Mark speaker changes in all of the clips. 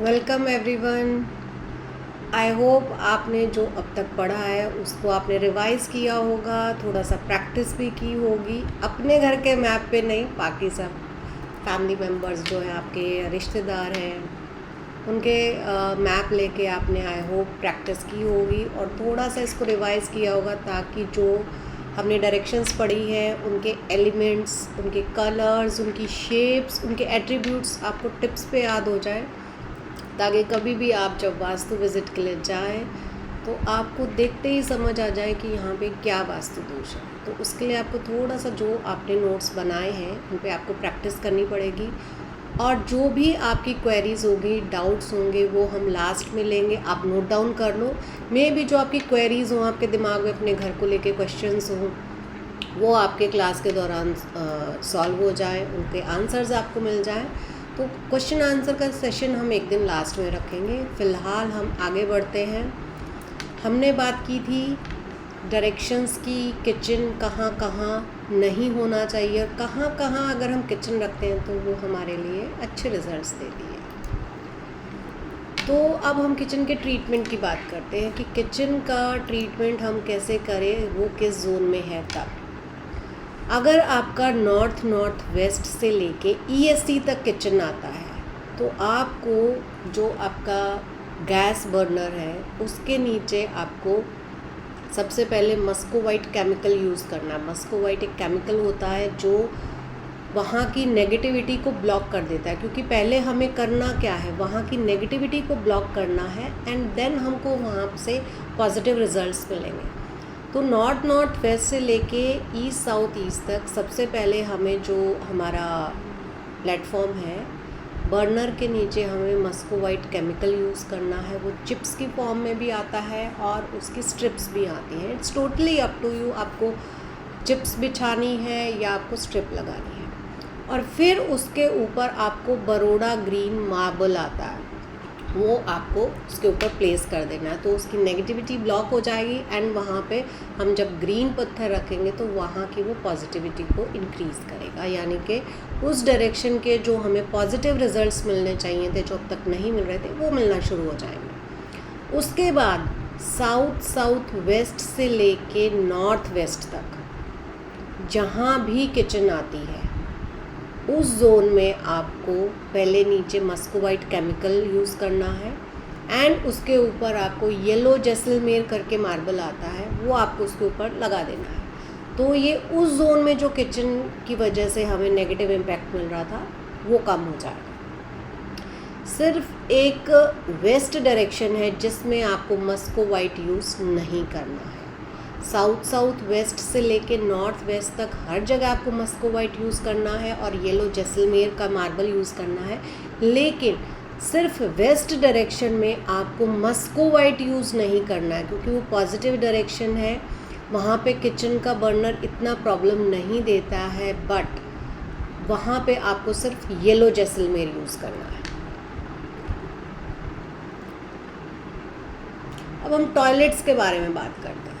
Speaker 1: Welcome everyone. I hope आपने जो अब तक पढ़ा है उसको आपने रिवाइज़ किया होगा, थोड़ा सा प्रैक्टिस भी की होगी अपने घर के मैप पे नहीं, बाकी सब फैमिली मेम्बर्स जो हैं आपके रिश्तेदार हैं उनके मैप लेके आपने आई होप प्रैक्टिस की होगी और थोड़ा सा इसको रिवाइज़ किया होगा ताकि जो हमने डायरेक्शंस पढ़ी हैं उनके एलिमेंट्स, उनके कलर्स, उनकी शेप्स, उनके एट्रीब्यूट्स आपको टिप्स पे याद हो जाए, ताकि कभी भी आप जब वास्तु विज़िट के लिए जाएँ तो आपको देखते ही समझ आ जाए कि यहाँ पे क्या वास्तु दोष है। तो उसके लिए आपको थोड़ा सा जो आपने नोट्स बनाए हैं उन पे आपको प्रैक्टिस करनी पड़ेगी और जो भी आपकी क्वेरीज़ होगी, डाउट्स होंगे, वो हम लास्ट में लेंगे। आप नोट डाउन कर लो। मे भी जो आपकी क्वेरीज़ हों आपके दिमाग में अपने घर को लेके क्वेश्चंस हों वो आपके क्लास के दौरान सॉल्व हो जाए, उनके आंसर्स आपको मिल जाए। तो क्वेश्चन आंसर का सेशन हम एक दिन लास्ट में रखेंगे। फ़िलहाल हम आगे बढ़ते हैं। हमने बात की थी डायरेक्शंस की, किचन कहाँ कहाँ नहीं होना चाहिए और कहाँ कहाँ अगर हम किचन रखते हैं तो वो हमारे लिए अच्छे रिजल्ट्स देती है। तो अब हम किचन के ट्रीटमेंट की बात करते हैं कि किचन का ट्रीटमेंट हम कैसे करें, वो किस जोन में है। तब अगर आपका नॉर्थ वेस्ट से लेके ईएसटी तक किचन आता है तो आपको जो आपका गैस बर्नर है उसके नीचे आपको सबसे पहले मस्कोवाइट केमिकल यूज़ करना है। मस्कोवाइट एक केमिकल होता है जो वहाँ की नेगेटिविटी को ब्लॉक कर देता है, क्योंकि पहले हमें करना क्या है, वहाँ की नेगेटिविटी को ब्लॉक करना है एंड देन हमको वहाँ से पॉजिटिव रिजल्ट्स मिलेंगे। तो नॉर्थ वेस्ट से लेके ईस्ट साउथ ईस्ट तक सबसे पहले हमें जो हमारा प्लेटफॉर्म है बर्नर के नीचे हमें मस्कोवाइट केमिकल यूज़ करना है। वो चिप्स की फॉर्म में भी आता है और उसकी स्ट्रिप्स भी आती हैं। It's totally up to you, आपको चिप्स बिछानी है या आपको स्ट्रिप लगानी है। और फिर उसके ऊपर आपको बरोड़ा ग्रीन मार्बल आता है, वो आपको उसके ऊपर प्लेस कर देना है। तो उसकी नेगेटिविटी ब्लॉक हो जाएगी एंड वहाँ पे हम जब ग्रीन पत्थर रखेंगे तो वहाँ की वो पॉजिटिविटी को इंक्रीज़ करेगा, यानी कि उस डायरेक्शन के जो हमें पॉजिटिव रिजल्ट्स मिलने चाहिए थे, जो अब तक नहीं मिल रहे थे, वो मिलना शुरू हो जाएंगे। उसके बाद साउथ वेस्ट से लेके नॉर्थ वेस्ट तक जहाँ भी किचन आती है उस जोन में आपको पहले नीचे मस्कोवाइट केमिकल यूज़ करना है एंड उसके ऊपर आपको येलो जैसलमेर करके मार्बल आता है, वो आपको उसके ऊपर लगा देना है। तो ये उस जोन में जो किचन की वजह से हमें नेगेटिव इम्पैक्ट मिल रहा था वो कम हो जाएगा। सिर्फ एक वेस्ट डायरेक्शन है जिसमें आपको मस्कोवाइट यूज़ नहीं करना है। साउथ वेस्ट से लेके नॉर्थ वेस्ट तक हर जगह आपको मस्कोवाइट यूज़ करना है और येलो जैसलमेर का मार्बल यूज़ करना है, लेकिन सिर्फ वेस्ट डायरेक्शन में आपको मस्कोवाइट यूज़ नहीं करना है, क्योंकि वो पॉजिटिव डायरेक्शन है। वहाँ पे किचन का बर्नर इतना प्रॉब्लम नहीं देता है, बट वहाँ पे आपको सिर्फ येलो जैसलमेर यूज़ करना है। अब हम टॉयलेट्स के बारे में बात करते हैं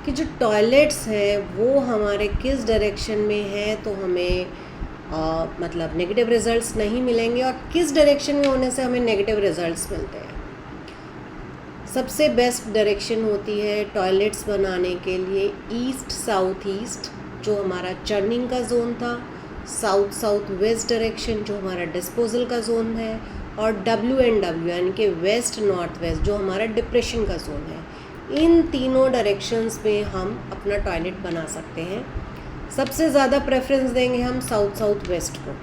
Speaker 1: कि जो टॉयलेट्स हैं वो हमारे किस डायरेक्शन में है तो हमें मतलब नेगेटिव रिजल्ट्स नहीं मिलेंगे और किस डायरेक्शन में होने से हमें नेगेटिव रिजल्ट्स मिलते हैं। सबसे बेस्ट डायरेक्शन होती है टॉयलेट्स बनाने के लिए ईस्ट साउथ ईस्ट, जो हमारा चर्निंग का जोन था, साउथ वेस्ट डायरेक्शन जो हमारा डिस्पोजल का जोन है, और WNW यानी कि वेस्ट नॉर्थ वेस्ट जो हमारा डिप्रेशन का जोन है। इन तीनों डायरेक्शंस में हम अपना टॉयलेट बना सकते हैं। सबसे ज़्यादा प्रेफरेंस देंगे हम साउथ वेस्ट को।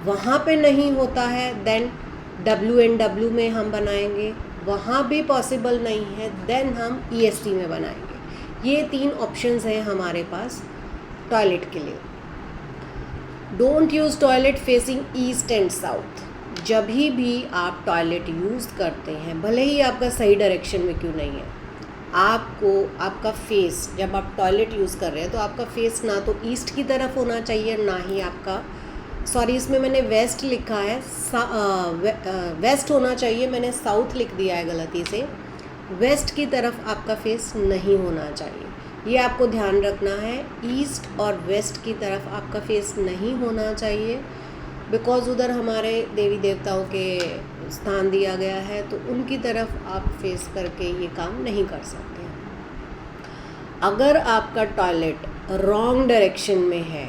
Speaker 1: वहाँ पे नहीं होता है देन WNW में हम बनाएंगे, वहाँ भी पॉसिबल नहीं है देन हम EST में बनाएंगे। ये 3 ऑप्शंस हैं हमारे पास टॉयलेट के लिए। Don't use toilet facing east and south. जब भी आप टॉयलेट यूज़ करते हैं, भले ही आपका सही डायरेक्शन में क्यों नहीं है, आपको आपका फेस, जब आप टॉयलेट यूज़ कर रहे हैं तो आपका फेस ना तो ईस्ट की तरफ होना चाहिए, ना ही आपका, सॉरी इसमें मैंने वेस्ट लिखा है, वेस्ट होना चाहिए, मैंने साउथ लिख दिया है गलती से। वेस्ट की तरफ आपका फेस नहीं होना चाहिए, ये आपको ध्यान रखना है। ईस्ट और वेस्ट की तरफ आपका फेस नहीं होना चाहिए, बिकॉज़ उधर हमारे देवी देवताओं के स्थान दिया गया है, तो उनकी तरफ आप फेस करके ये काम नहीं कर सकते हैं। अगर आपका टॉयलेट रॉन्ग डायरेक्शन में है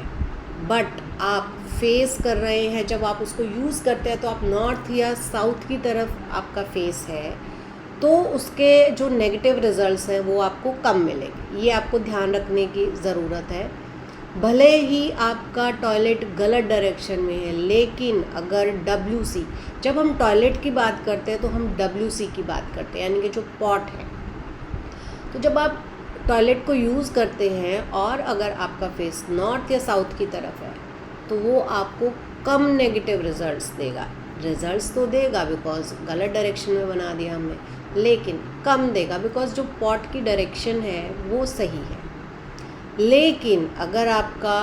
Speaker 1: बट आप फेस कर रहे हैं, जब आप उसको यूज़ करते हैं तो आप नॉर्थ या साउथ की तरफ आपका फेस है, तो उसके जो नेगेटिव रिजल्ट्स हैं वो आपको कम मिलेंगे। ये आपको ध्यान रखने की ज़रूरत है। भले ही आपका टॉयलेट गलत डायरेक्शन में है, लेकिन अगर WC, जब हम टॉयलेट की बात करते हैं तो हम WC की बात करते हैं, यानी कि जो पॉट है। तो जब आप टॉयलेट को यूज़ करते हैं और अगर आपका फेस नॉर्थ या साउथ की तरफ है, तो वो आपको कम नेगेटिव रिजल्ट्स देगा। रिजल्ट्स तो देगा बिकॉज गलत डायरेक्शन में बना दिया हमने, लेकिन कम देगा बिकॉज जो पॉट की डायरेक्शन है वो सही है। लेकिन अगर आपका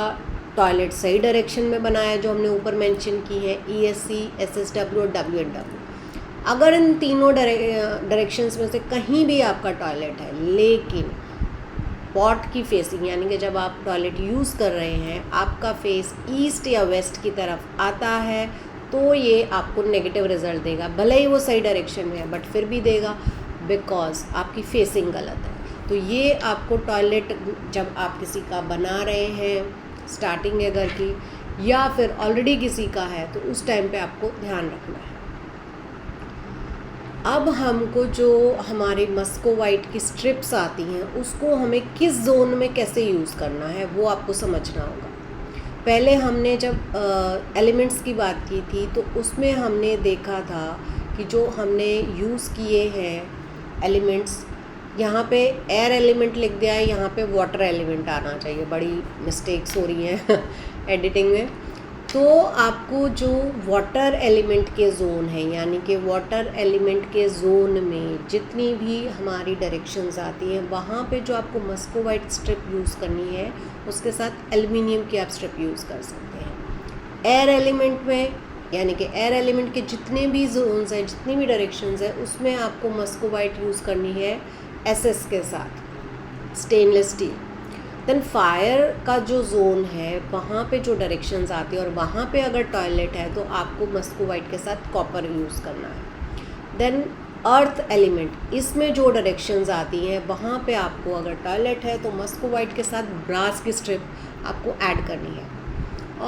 Speaker 1: टॉयलेट सही डायरेक्शन में बनाया, जो हमने ऊपर मेंशन की है, ESC, SSW और WNW, अगर इन तीनों डायरेक्शंस में से कहीं भी आपका टॉयलेट है, लेकिन पॉट की फेसिंग, यानी कि जब आप टॉयलेट यूज़ कर रहे हैं आपका फेस ईस्ट या वेस्ट की तरफ आता है, तो ये आपको नेगेटिव रिजल्ट देगा। भले ही वो सही डायरेक्शन में है बट फिर भी देगा, बिकॉज आपकी फेसिंग गलत है। तो ये आपको टॉयलेट जब आप किसी का बना रहे हैं, स्टार्टिंग है घर की, या फिर ऑलरेडी किसी का है, तो उस टाइम पे आपको ध्यान रखना है। अब हमको जो हमारे मस्कोवाइट की स्ट्रिप्स आती हैं, उसको हमें किस जोन में कैसे यूज़ करना है वो आपको समझना होगा। पहले हमने जब एलिमेंट्स की बात की थी, तो उसमें हमने देखा था कि जो हमने यूज़ किए हैं एलिमेंट्स, यहाँ पे एयर एलिमेंट लिख दिया है, यहाँ पे वाटर एलिमेंट आना चाहिए। बड़ी मिस्टेक्स हो रही हैं एडिटिंग में। तो आपको जो वाटर एलिमेंट के ज़ोन है, यानी कि वाटर एलिमेंट के ज़ोन में जितनी भी हमारी डायरेक्शंस आती हैं, वहाँ पे जो आपको मस्कोवाइट स्ट्रिप यूज़ करनी है, उसके साथ एल्युमिनियम की आप स्ट्रिप यूज़ कर सकते हैं। एयर एलिमेंट में, यानी कि एयर एलिमेंट के जितने भी जोन्स हैं, जितनी भी डायरेक्शंस हैं, उसमें आपको मस्कोवाइट यूज़ करनी है SS के साथ, स्टेनलेस स्टील। देन फायर का जो जोन है, वहाँ पे जो डायरेक्शंस आती है और वहाँ पे अगर टॉयलेट है, तो आपको मस्कोवाइट के साथ कॉपर यूज़ करना है। देन अर्थ एलिमेंट, इसमें जो डायरेक्शंस आती हैं, वहाँ पे आपको अगर टॉयलेट है तो मस्कोवाइट के साथ ब्रास की स्ट्रिप आपको ऐड करनी है।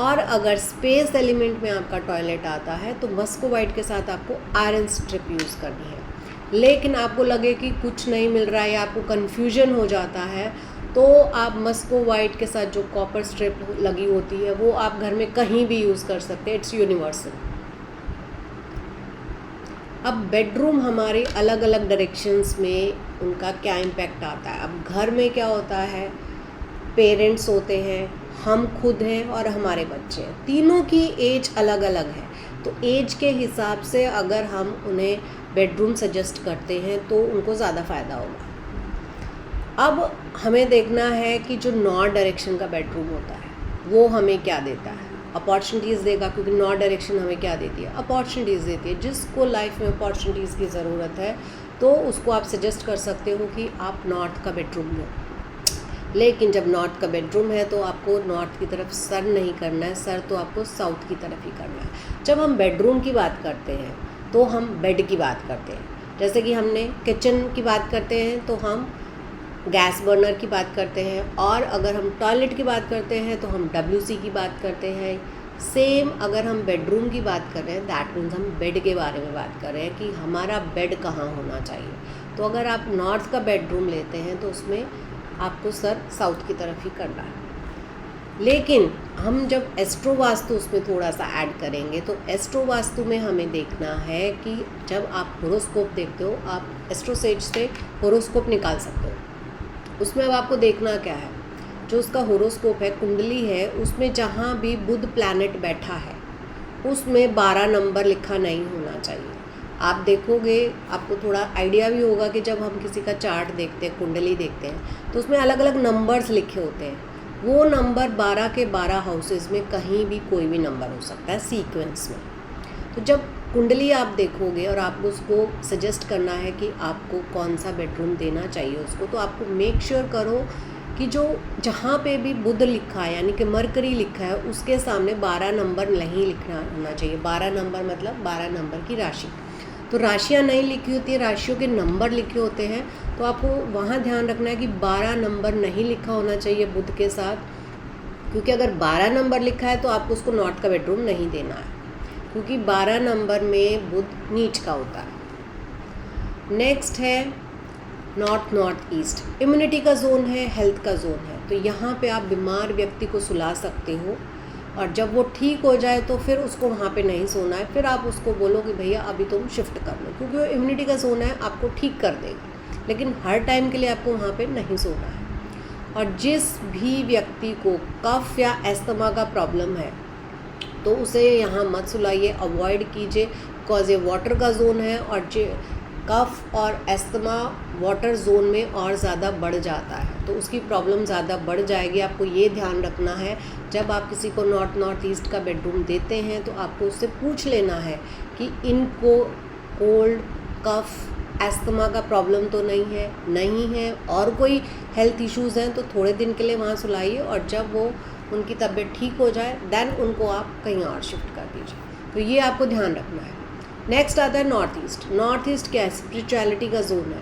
Speaker 1: और अगर स्पेस एलिमेंट में आपका टॉयलेट आता है, तो मस्कोवाइट के साथ आपको आयरन स्ट्रिप यूज़ करनी है। लेकिन आपको लगे कि कुछ नहीं मिल रहा है या आपको कन्फ्यूजन हो जाता है, तो आप मस्कोवाइट के साथ जो कॉपर स्ट्रिप लगी होती है वो आप घर में कहीं भी यूज़ कर सकते हैं, इट्स यूनिवर्सल। अब बेडरूम हमारे अलग अलग डायरेक्शंस में उनका क्या इम्पैक्ट आता है। अब घर में क्या होता है, पेरेंट्स होते हैं, हम खुद हैं और हमारे बच्चे हैं, तीनों की एज अलग अलग है। तो एज के हिसाब से अगर हम उन्हें बेडरूम सजेस्ट करते हैं तो उनको ज़्यादा फ़ायदा होगा। अब हमें देखना है कि जो नॉर्थ डायरेक्शन का बेडरूम होता है वो हमें क्या देता है, अपॉर्चुनिटीज़ देगा। क्योंकि नॉर्थ डायरेक्शन हमें क्या देती है, अपॉर्चुनिटीज़ देती है। जिसको लाइफ में अपॉर्चुनिटीज़ की ज़रूरत है, तो उसको आप सजेस्ट कर सकते हो कि आप नॉर्थ का बेडरूम लो। लेकिन जब नॉर्थ का बेडरूम है, तो आपको नॉर्थ की तरफ सर नहीं करना है, सर तो आपको साउथ की तरफ ही करना है। जब हम बेडरूम की बात करते हैं तो हम बेड की बात करते हैं। जैसे कि हमने किचन की बात करते हैं तो हम गैस बर्नर की बात करते हैं, और अगर हम टॉयलेट की बात करते हैं तो हम WC की बात करते हैं। सेम अगर हम बेडरूम की बात कर रहे हैं, दैट मीन्स हम बेड के बारे में बात कर रहे हैं कि हमारा बेड कहाँ होना चाहिए। तो अगर आप नॉर्थ का बेडरूम लेते हैं तो उसमें आपको सर साउथ की तरफ ही करना है। लेकिन हम जब एस्ट्रो वास्तु उसमें थोड़ा सा ऐड करेंगे, तो एस्ट्रो वास्तु में हमें देखना है कि जब आप होरोस्कोप देखते हो, आप एस्ट्रोसेज से होरोस्कोप निकाल सकते हो। उसमें अब आपको देखना क्या है, जो उसका होरोस्कोप है, कुंडली है, उसमें जहाँ भी बुध प्लैनेट बैठा है उसमें 12 नंबर लिखा नहीं होना चाहिए। आप देखोगे, आपको थोड़ा आइडिया भी होगा कि जब हम किसी का चार्ट देखते हैं, कुंडली देखते हैं, तो उसमें अलग अलग नंबर्स लिखे होते हैं। वो नंबर 12 के 12 हाउसेस में कहीं भी कोई भी नंबर हो सकता है सीक्वेंस में। तो जब कुंडली आप देखोगे और आपको उसको सजेस्ट करना है कि आपको कौन सा बेडरूम देना चाहिए उसको, तो आपको मेक श्योर करो कि जो जहाँ पे भी बुध लिखा है, यानी कि मरकरी लिखा है, उसके सामने 12 नंबर नहीं लिखना होना चाहिए। 12 नंबर मतलब 12 नंबर की राशि। तो राशियाँ नहीं लिखी होती है, राशियों के नंबर लिखे होते हैं, तो आपको वहाँ ध्यान रखना है कि 12 नंबर नहीं लिखा होना चाहिए बुध के साथ, क्योंकि अगर 12 नंबर लिखा है तो आपको उसको नॉर्थ का बेडरूम नहीं देना है, क्योंकि 12 नंबर में बुध नीच का होता है। नेक्स्ट है नॉर्थ ईस्ट, इम्यूनिटी का जोन है, हेल्थ का जोन है, तो यहाँ पे आप बीमार व्यक्ति को सुला सकते हो, और जब वो ठीक हो जाए तो फिर उसको वहाँ पे नहीं सोना है, फिर आप उसको बोलो कि भैया अभी तुम शिफ्ट कर लो, क्योंकि वो इम्यूनिटी का जोन है, आपको ठीक कर देगी, लेकिन हर टाइम के लिए आपको वहाँ पे नहीं सोना है। और जिस भी व्यक्ति को कफ या एस्थमा का प्रॉब्लम है तो उसे यहाँ मत सुलाइए, अवॉइड कीजिए, बिकॉज ये वाटर का जोन है, और जो कफ और एस्थमा वाटर जोन में और ज़्यादा बढ़ जाता है, तो उसकी प्रॉब्लम ज़्यादा बढ़ जाएगी। आपको ये ध्यान रखना है, जब आप किसी को नॉर्थ ईस्ट का बेडरूम देते हैं तो आपको उससे पूछ लेना है कि इनको कोल्ड, कफ, एस्थमा का प्रॉब्लम तो नहीं है, और कोई हेल्थ इश्यूज़ हैं तो थोड़े दिन के लिए वहाँ सुलाइए, और जब वो उनकी तबीयत ठीक हो जाए देन उनको आप कहीं और शिफ्ट कर दीजिए। तो ये आपको ध्यान रखना है। नेक्स्ट आता है नॉर्थ ईस्ट क्या है? स्पिरिचुअलिटी का जोन है,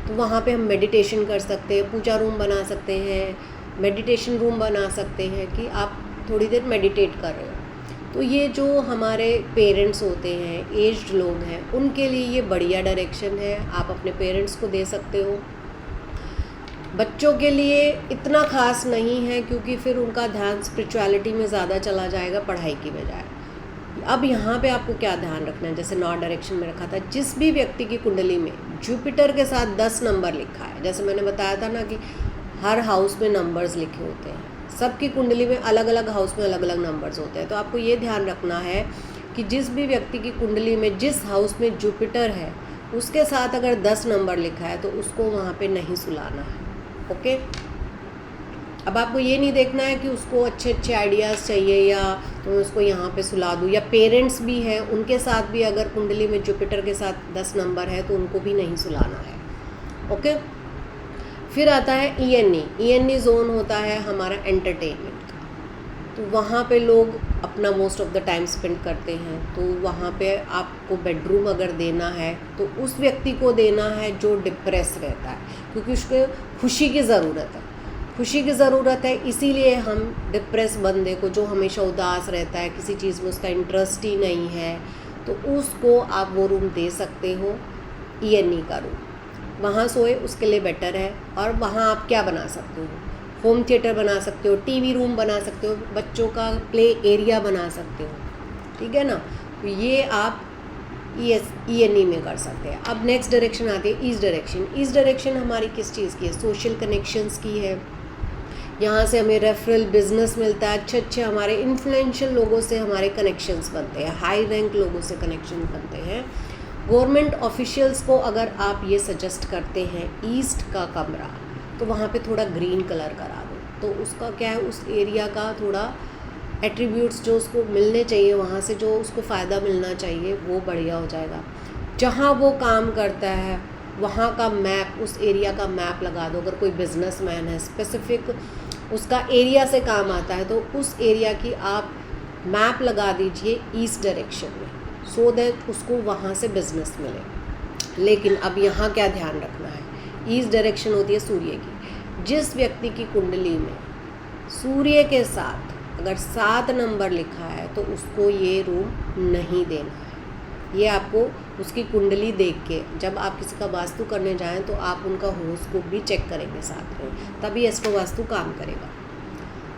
Speaker 1: तो वहाँ पे हम मेडिटेशन कर सकते हैं, पूजा रूम बना सकते हैं, मेडिटेशन रूम बना सकते हैं कि आप थोड़ी देर मेडिटेट कर रहे हो। तो ये जो हमारे पेरेंट्स होते हैं, एज्ड लोग हैं, उनके लिए ये बढ़िया डायरेक्शन है, आप अपने पेरेंट्स को दे सकते हो। बच्चों के लिए इतना खास नहीं है, क्योंकि फिर उनका ध्यान स्पिरिचुअलिटी में ज़्यादा चला जाएगा पढ़ाई की बजाय। अब यहाँ पे आपको क्या ध्यान रखना है, जैसे नॉर्थ डायरेक्शन में रखा था, जिस भी व्यक्ति की कुंडली में जुपिटर के साथ 10 नंबर लिखा है, जैसे मैंने बताया था ना कि हर हाउस में नंबर्स लिखे होते हैं, सबकी कुंडली में अलग अलग हाउस में अलग अलग नंबर्स होते हैं, तो आपको ये ध्यान रखना है कि जिस भी व्यक्ति की कुंडली में जिस हाउस में जुपिटर है उसके साथ अगर 10 नंबर लिखा है तो उसको वहाँ पे नहीं सुलाना है। ओके, अब आपको ये नहीं देखना है कि उसको अच्छे अच्छे आइडियाज़ चाहिए या तो मैं उसको यहाँ पे सुला दूँ, या पेरेंट्स भी हैं उनके साथ भी अगर कुंडली में जुपिटर के साथ 10 नंबर है तो उनको भी नहीं सुलाना है। ओके, फिर आता है ई जोन होता है हमारा एंटरटेनमेंट का, तो वहाँ पे लोग अपना most of the time spend करते हैं, तो वहाँ पे आपको बेडरूम अगर देना है तो उस व्यक्ति को देना है जो डिप्रेस रहता है, क्योंकि उसको खुशी की ज़रूरत है, इसीलिए हम डिप्रेस बंदे को, जो हमेशा उदास रहता है, किसी चीज़ में उसका इंटरेस्ट ही नहीं है, तो उसको आप वो रूम दे सकते हो, ई का रूम, वहाँ सोए उसके लिए बेटर है। और वहाँ आप क्या बना सकते हो, होम थिएटर बना सकते हो, टीवी रूम बना सकते हो, बच्चों का प्ले एरिया बना सकते हो, ठीक है ना। तो ये आप ई में कर सकते हैं। अब नेक्स्ट डायरेक्शन आती है ईस्ट डायरेक्शन हमारी किस चीज़ की है? सोशल कनेक्शंस की है। यहाँ से हमें रेफरल बिजनेस मिलता है, अच्छे हमारे इन्फ्लुएंशियल लोगों से हमारे कनेक्शंस बनते हैं, हाई रैंक लोगों से कनेक्शन बनते हैं। गवर्नमेंट ऑफिशियल्स को अगर आप ये सजेस्ट करते हैं ईस्ट का कमरा, तो वहाँ पे थोड़ा ग्रीन कलर करा दो, तो उसका क्या है, उस एरिया का थोड़ा एट्रीब्यूट्स जो उसको मिलने चाहिए, वहाँ से जो उसको फ़ायदा मिलना चाहिए वो बढ़िया हो जाएगा। जहाँ वो काम करता है वहाँ का मैप, उस एरिया का मैप लगा दो। अगर कोई बिजनेसमैन है, स्पेसिफिक उसका एरिया से काम आता है, तो उस एरिया की आप मैप लगा दीजिए ईस्ट डायरेक्शन में, सो दैट उसको वहाँ से बिजनेस मिले। लेकिन अब यहाँ क्या ध्यान रखना है, ईस्ट डायरेक्शन होती है सूर्य की। जिस व्यक्ति की कुंडली में सूर्य के साथ अगर 7 नंबर लिखा है तो उसको ये रूम नहीं देना है। ये आपको उसकी कुंडली देख के, जब आप किसी का वास्तु करने जाएं तो आप उनका हॉरोस्कोप भी चेक करेंगे साथ में, तभी एस्ट्रो वास्तु काम करेगा।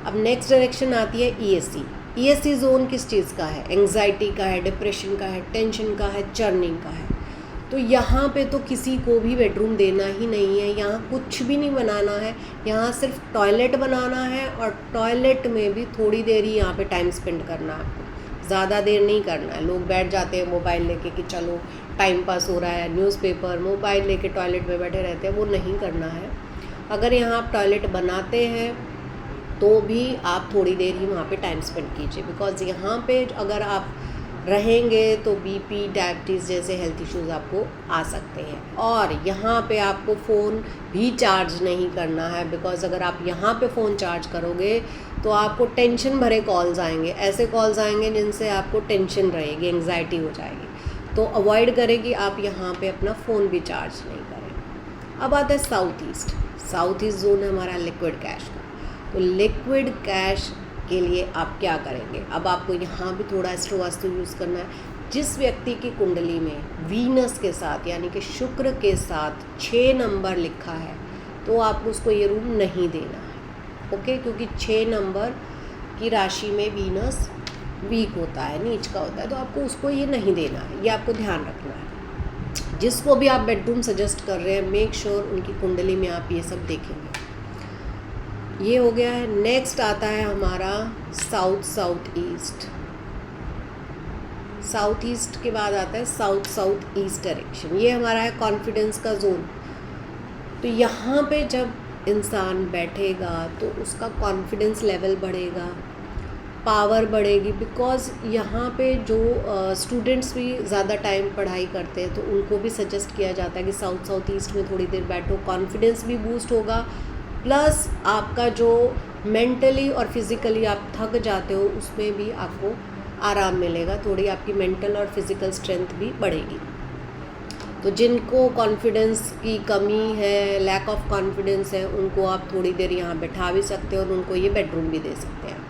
Speaker 1: अब नेक्स्ट डायरेक्शन आती है ईएससी जोन किस चीज़ का है? एंग्जाइटी का है, डिप्रेशन का है, टेंशन का है, चर्निंग का है। तो यहाँ पे तो किसी को भी बेडरूम देना ही नहीं है, यहाँ कुछ भी नहीं बनाना है, यहाँ सिर्फ टॉयलेट बनाना है, और टॉयलेट में भी थोड़ी देर ही यहाँ पे टाइम स्पेंड करना है आपको, ज़्यादा देर नहीं करना है। लोग बैठ जाते हैं मोबाइल लेके कि चलो टाइम पास हो रहा है, न्यूज़पेपर मोबाइल लेके टॉयलेट में बैठे रहते हैं, वो नहीं करना है। अगर यहाँ आप टॉयलेट बनाते हैं तो भी आप थोड़ी देर ही वहाँ पे टाइम स्पेंड कीजिए, बिकॉज़ यहाँ पे अगर आप रहेंगे तो बीपी, डायबिटीज़ जैसे हेल्थ इश्यूज़ आपको आ सकते हैं। और यहाँ पे आपको फ़ोन भी चार्ज नहीं करना है, बिकॉज़ अगर आप यहाँ पे फ़ोन चार्ज करोगे तो आपको टेंशन भरे कॉल्स आएंगे, ऐसे कॉल्स आएंगे जिनसे आपको टेंशन रहेगी, एंग्जाइटी हो जाएगी। तो अवॉइड करें कि आप यहाँ पे अपना फ़ोन भी चार्ज नहीं करें। अब आता है south east. South east zone है हमारा लिक्विड कैश का। तो लिक्विड कैश के लिए आप क्या करेंगे, अब आपको यहाँ भी थोड़ा एस्ट्रोवास्तु यूज़ करना है। जिस व्यक्ति की कुंडली में वीनस के साथ यानी कि शुक्र के साथ 6 नंबर लिखा है तो आपको उसको ये रूम नहीं देना है, ओके, क्योंकि 6 नंबर की राशि में वीनस वीक होता है, नीच का होता है, तो आपको उसको ये नहीं देना है, ये आपको ध्यान रखना है। जिसको भी आप बेडरूम सजेस्ट कर रहे हैं मेक श्योर उनकी कुंडली में आप ये सब देखेंगे। ये हो गया है। नेक्स्ट आता है हमारा south south east. South east के बाद आता है साउथ साउथ ईस्ट डायरेक्शन। ये हमारा है कॉन्फिडेंस का जोन। तो यहाँ पे जब इंसान बैठेगा तो उसका कॉन्फिडेंस लेवल बढ़ेगा, पावर बढ़ेगी, बिकॉज़ यहाँ पे जो स्टूडेंट्स भी ज़्यादा टाइम पढ़ाई करते हैं तो उनको भी सजेस्ट किया जाता है कि साउथ साउथ ईस्ट में थोड़ी देर बैठो, कॉन्फिडेंस भी बूस्ट होगा, प्लस आपका जो मेंटली और फिज़िकली आप थक जाते हो उसमें भी आपको आराम मिलेगा, थोड़ी आपकी मेंटल और फिज़िकल स्ट्रेंथ भी बढ़ेगी। तो जिनको कॉन्फिडेंस की कमी है, लैक ऑफ कॉन्फिडेंस है, उनको आप थोड़ी देर यहाँ बैठा भी सकते हैं और उनको ये बेडरूम भी दे सकते हैं।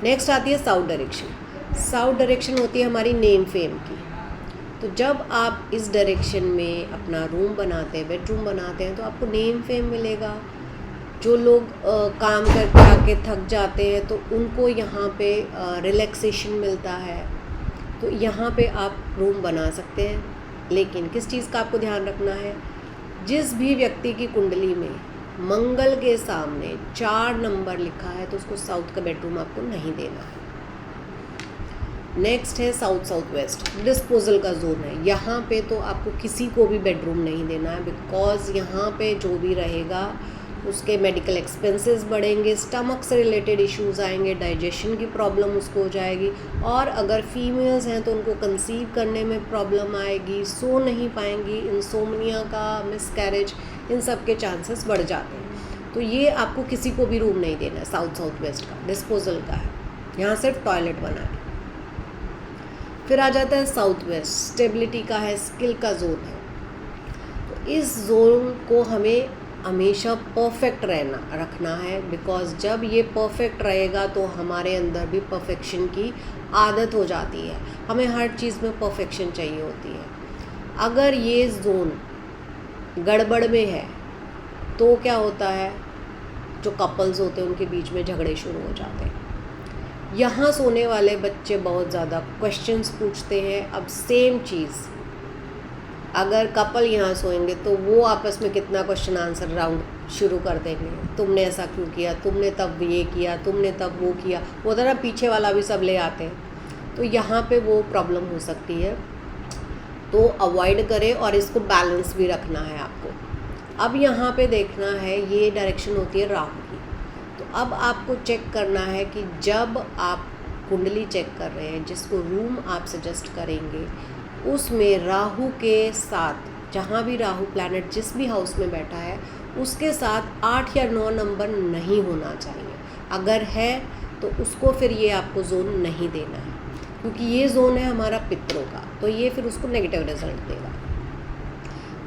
Speaker 1: नेक्स्ट आती है साउथ डायरेक्शन। साउथ डायरेक्शन होती है हमारी नेम फेम की। तो जब आप इस डायरेक्शन में अपना रूम बनाते हैं, बेडरूम बनाते हैं, तो आपको नेम फेम मिलेगा। जो लोग काम करके आके थक जाते हैं तो उनको यहाँ पे रिलैक्सेशन मिलता है, तो यहाँ पे आप रूम बना सकते हैं। लेकिन किस चीज़ का आपको ध्यान रखना है, जिस भी व्यक्ति की कुंडली में मंगल के सामने 4 नंबर लिखा है तो उसको साउथ का बेडरूम आपको नहीं देना है। नेक्स्ट है साउथ साउथ वेस्ट, डिस्पोजल का जोन है। यहाँ पे तो आपको किसी को भी बेडरूम नहीं देना है, बिकॉज़ यहाँ पे जो भी रहेगा उसके मेडिकल एक्सपेंसेस बढ़ेंगे, स्टमक से रिलेटेड इश्यूज आएंगे, डाइजेशन की प्रॉब्लम उसको हो जाएगी, और अगर फीमेल्स हैं तो उनको कंसीव करने में प्रॉब्लम आएगी, सो नहीं पाएंगी, इंसोमनिया का, मिसकैरेज, इन सब के चांसेस बढ़ जाते हैं। तो ये आपको किसी को भी रूम नहीं देना है साउथ साउथ वेस्ट का, डिस्पोजल का है, यहाँ सिर्फ टॉयलेट बना है। फिर आ जाता है साउथ वेस्ट, स्टेबिलिटी का है, स्किल का जोन है। तो इस जोन को हमें हमेशा परफेक्ट रखना है, बिकॉज़ जब ये परफेक्ट रहेगा तो हमारे अंदर भी परफेक्शन की आदत हो जाती है, हमें हर चीज़ में परफेक्शन चाहिए होती है। अगर ये जोन गड़बड़ में है तो क्या होता है, जो कपल्स होते हैं उनके बीच में झगड़े शुरू हो जाते हैं। यहाँ सोने वाले बच्चे बहुत ज़्यादा क्वेश्चंस पूछते हैं। अब सेम चीज़ अगर कपल यहाँ सोएंगे तो वो आपस में कितना क्वेश्चन आंसर राउंड शुरू कर देंगे, तुमने ऐसा क्यों किया, तुमने तब ये किया, तुमने तब वो किया, वो तो ना पीछे वाला भी सब ले आते हैं। तो यहाँ पे वो प्रॉब्लम हो सकती है, तो अवॉइड करें और इसको बैलेंस भी रखना है आपको। अब यहाँ पे देखना है, ये डायरेक्शन होती है राहु की। तो अब आपको चेक करना है कि जब आप कुंडली चेक कर रहे हैं, जिसको रूम आप सजेस्ट करेंगे उसमें राहु के साथ, जहाँ भी राहु प्लैनेट जिस भी हाउस में बैठा है उसके साथ 8 या 9 नंबर नहीं होना चाहिए। अगर है तो उसको फिर ये आपको जोन नहीं देना है, क्योंकि ये जोन है हमारा पितरों का, तो ये फिर उसको नेगेटिव रिजल्ट देगा।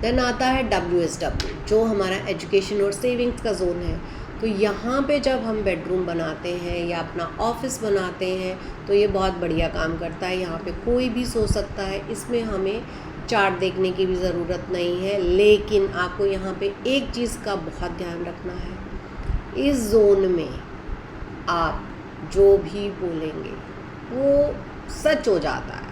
Speaker 1: देन आता है WSW, जो हमारा एजुकेशन और सेविंग्स का जोन है। तो यहाँ पे जब हम बेडरूम बनाते हैं या अपना ऑफिस बनाते हैं तो ये बहुत बढ़िया काम करता है। यहाँ पे कोई भी सो सकता है, इसमें हमें चार्ट देखने की भी ज़रूरत नहीं है। लेकिन आपको यहाँ पे एक चीज़ का बहुत ध्यान रखना है, इस जोन में आप जो भी बोलेंगे वो सच हो जाता है।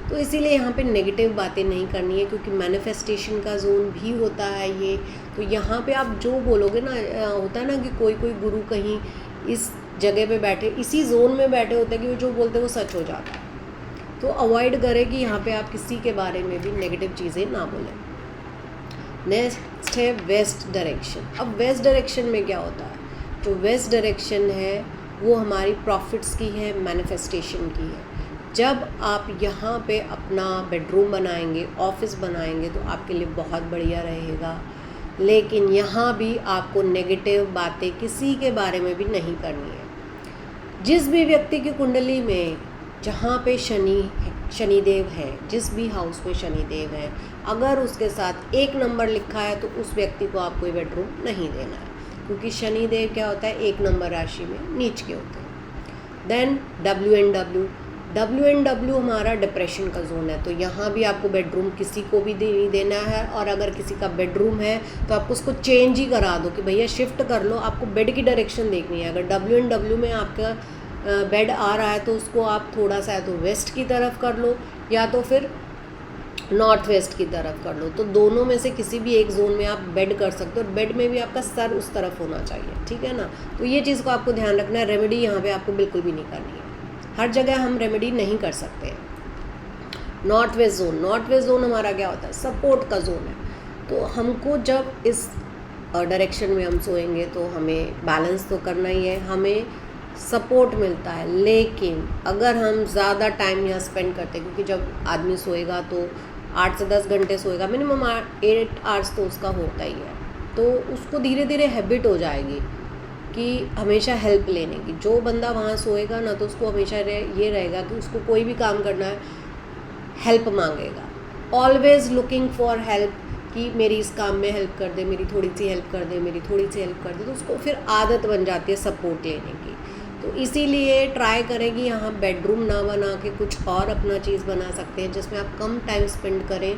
Speaker 1: तो इसीलिए यहाँ पे नेगेटिव बातें नहीं करनी है, क्योंकि मैनिफेस्टेशन का जोन भी होता है ये। तो यहाँ पे आप जो बोलोगे ना, होता है ना कि कोई गुरु कहीं इस जगह पे बैठे, इसी जोन में बैठे होते हैं कि वो जो बोलते हैं वो सच हो जाता है। तो अवॉइड करें कि यहाँ पे आप किसी के बारे में भी नेगेटिव चीज़ें ना बोलें। नेक्स्ट है वेस्ट डायरेक्शन। अब वेस्ट डायरेक्शन में क्या होता है, जो वेस्ट डायरेक्शन है वो हमारी प्रॉफिट्स की है, मैनिफेस्टेशन की है। जब आप यहाँ पे अपना बेडरूम बनाएंगे, ऑफिस बनाएंगे तो आपके लिए बहुत बढ़िया रहेगा। लेकिन यहाँ भी आपको नेगेटिव बातें किसी के बारे में भी नहीं करनी है। जिस भी व्यक्ति की कुंडली में जहाँ पे शनि शनिदेव है, जिस भी हाउस में शनिदेव है, अगर उसके साथ 1 नंबर लिखा है तो उस व्यक्ति को आपको बेडरूम नहीं देना है, क्योंकि शनिदेव क्या होता है 1 नंबर राशि में नीच के होते हैं। देन WNW हमारा डिप्रेशन का जोन है, तो यहाँ भी आपको बेडरूम किसी को भी नहीं देना है। और अगर किसी का बेडरूम है तो आपको उसको चेंज ही करा दो कि भैया शिफ्ट कर लो, आपको बेड की डायरेक्शन देखनी है। अगर WNW में आपका बेड आ रहा है तो उसको आप थोड़ा सा या तो वेस्ट की तरफ कर लो या तो फिर नॉर्थ वेस्ट की तरफ कर लो, तो दोनों में से किसी भी एक जोन में आप बेड कर सकते हो। और बेड में भी आपका सर उस तरफ होना चाहिए, ठीक है ना। तो ये चीज़ को आपको ध्यान रखना है। रेमेडी यहाँ पे आपको बिल्कुल भी नहीं करनी है, हर जगह हम रेमेडी नहीं कर सकते हैं। नॉर्थ वेस्ट जोन हमारा क्या होता है, सपोर्ट का जोन है। तो हमको जब इस डायरेक्शन में हम सोएंगे तो हमें बैलेंस तो करना ही है, हमें सपोर्ट मिलता है। लेकिन अगर हम ज़्यादा टाइम यहाँ स्पेंड करते हैं, क्योंकि जब आदमी सोएगा तो 8 से 10 घंटे सोएगा, मिनिमम 8 आवर्स तो उसका होता ही है, तो उसको धीरे धीरे हैबिट हो जाएगी कि हमेशा हेल्प लेने की। जो बंदा वहाँ सोएगा ना तो उसको हमेशा ये रहेगा कि उसको कोई भी काम करना है हेल्प मांगेगा, ऑलवेज लुकिंग फॉर हेल्प, कि मेरी इस काम में हेल्प कर दे, मेरी थोड़ी सी हेल्प कर दे, मेरी थोड़ी सी हेल्प कर दे, तो उसको फिर आदत बन जाती है सपोर्ट लेने की। तो इसीलिए ट्राई करें कि यहाँ बेडरूम ना बना के कुछ और अपना चीज़ बना सकते हैं जिसमें आप कम टाइम स्पेंड करें,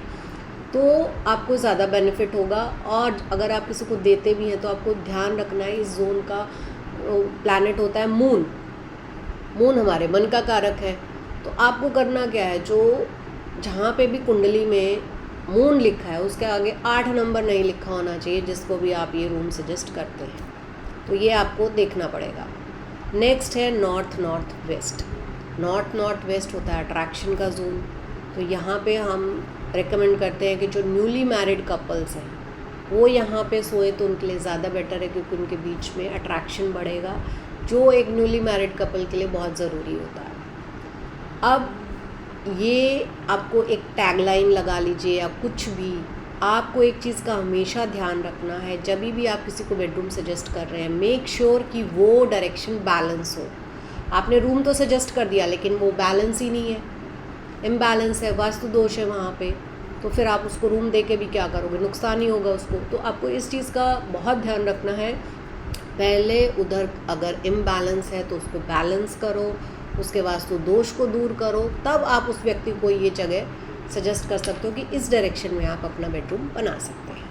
Speaker 1: तो आपको ज़्यादा बेनिफिट होगा। और अगर आप किसी को देते भी हैं तो आपको ध्यान रखना है, इस जोन का प्लैनेट होता है मून हमारे मन का कारक है। तो आपको करना क्या है, जो जहाँ पे भी कुंडली में मून लिखा है उसके आगे 8 नंबर नहीं लिखा होना चाहिए, जिसको भी आप ये रूम सजेस्ट करते हैं, तो ये आपको देखना पड़ेगा। नेक्स्ट है नॉर्थ वेस्ट होता है अट्रैक्शन का जोन। तो यहाँ पे हम रेकमेंड करते हैं कि जो न्यूली मैरिड कपल्स हैं वो यहाँ पे सोए तो उनके लिए ज़्यादा बेटर है, क्योंकि उनके बीच में अट्रैक्शन बढ़ेगा, जो एक न्यूली मैरिड कपल के लिए बहुत ज़रूरी होता है। अब ये आपको एक टैगलाइन लगा लीजिए या कुछ भी, आपको एक चीज़ का हमेशा ध्यान रखना है, जब भी आप किसी को बेडरूम सजेस्ट कर रहे हैं, मेक श्योर कि वो डायरेक्शन बैलेंस हो। आपने रूम तो सजेस्ट कर दिया लेकिन वो बैलेंस ही नहीं है, इम्बैलेंस है, वास्तु दोष है वहाँ पे, तो फिर आप उसको रूम दे के भी क्या करोगे, नुकसान ही होगा उसको। तो आपको इस चीज़ का बहुत ध्यान रखना है। पहले उधर अगर इम्बैलेंस है तो उसको बैलेंस करो, उसके वास्तु दोष को दूर करो, तब आप उस व्यक्ति को ये जगह सजेस्ट कर सकते हो कि इस डायरेक्शन में आप अपना बेडरूम बना सकते हैं।